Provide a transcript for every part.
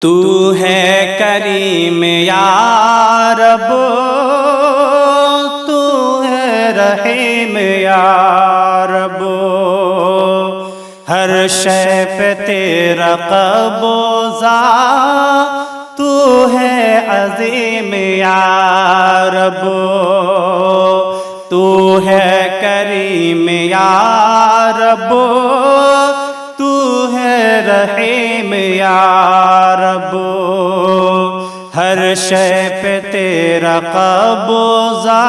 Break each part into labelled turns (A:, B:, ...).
A: تو ہے کریم یا رب، تو ہے رحیم یا رب، ہر شے پہ تیرا قبضہ، تو ہے عظیم یا رب، تو ہے کریم یا رب، تو ہے رحیم یا رب، ہر شے پہ تیرا قبضہ،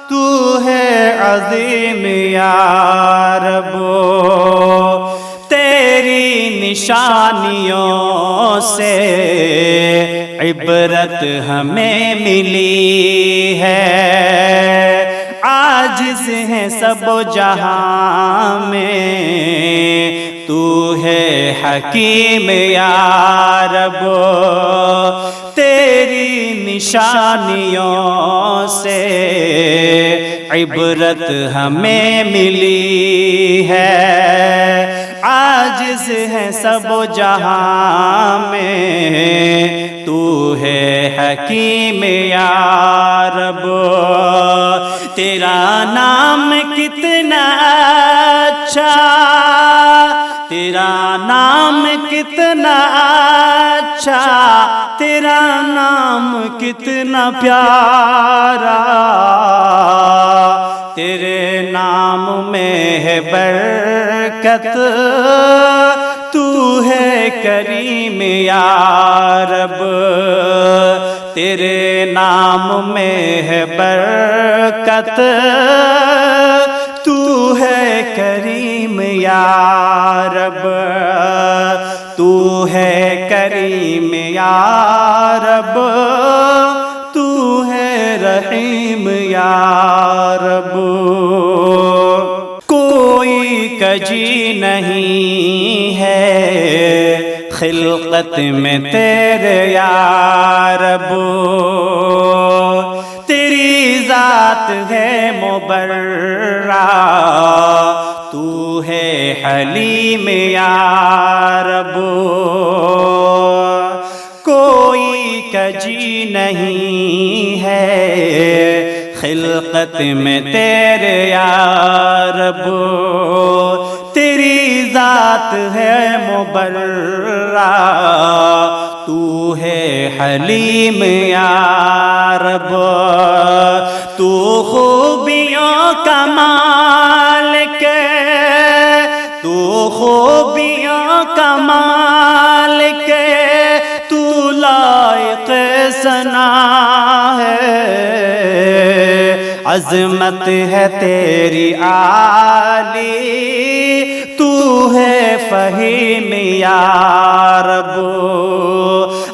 A: تو ہے عظیم یا رب، تیری نشانیوں سے عبرت ہمیں ملی ہے، عاجز ہیں سب جہاں میں، تو ہے حکیم یا رب، تیری نشانیوں سے عبرت ہمیں ملی ہے، عاجز ہیں سب جہاں میں، تو ہے حکیم یا رب، تیرا نام کتنا اچھا، تیرا نام کتنا اچھا، تیرا نام کتنا پیارا، تیرے نام میں ہے برکت، تو ہے کریم یا رب، تیرے نام میں ہے برکت، تو ہے کریم یا رب، تو ہے کریم یا رب، تو ہے رحیم یا رب، کوئی کجی نہیں ہے خلقت میں تیرے یا رب، تیری ذات ہے مبرہ، تو ہے حلیم یا رب، کوئی کجی نہیں ہے خلقت میں تیرے یا رب، تیری ذات ہے مبرہ، تو ہے حلیم یا رب، تو خوبیوں کا مالک، تو خوبیوں کا مالک، تو لائق ثنا ہے، عظمت ہے تیری عالی، تو ہے فہیم یا رب،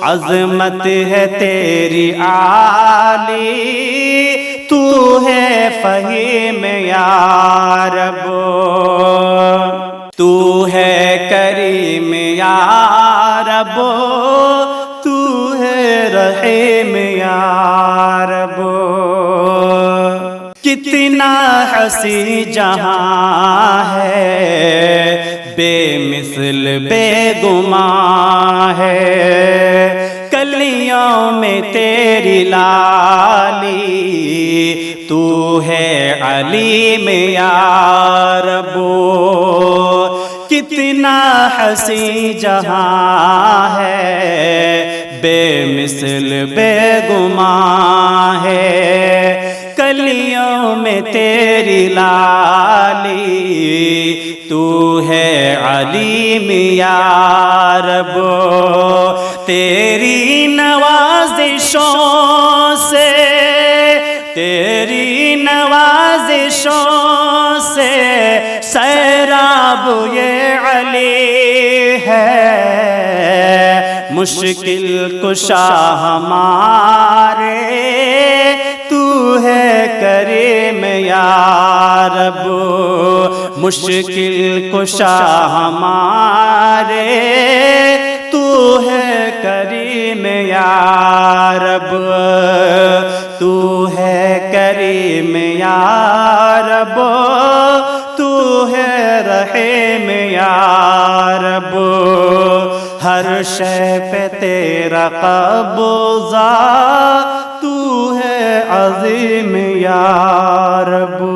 A: عظمت ہے تیری عالی، تو ہے فہیم یا رب، تو ہے کریم یا رب، تو ہے رحیم یا رب، کتنا حسین جہاں ہے، بے مثل بے گماں ہے، کلیوں میں تیری لالی، تو ہے علیم یا رب، کتنا حسین جہاں ہے، بے مثل بے گماں ہے، کلیوں میں تیری لالی، تو ہے علیم یا رب، تیری نوازشوں سے، تیری نوازشوں سے سیراب یہ علی ہے، مشکل کشا ہمارے، تو ہے کریم یا رب، مشکل کشا ہمارے، تو ہے کریم یا رب، تو ہے کریم یا رب، تو ہے رحیم یا رب، ہر شے پہ تیرا قبضہ، تو ہے عظیم یا رب۔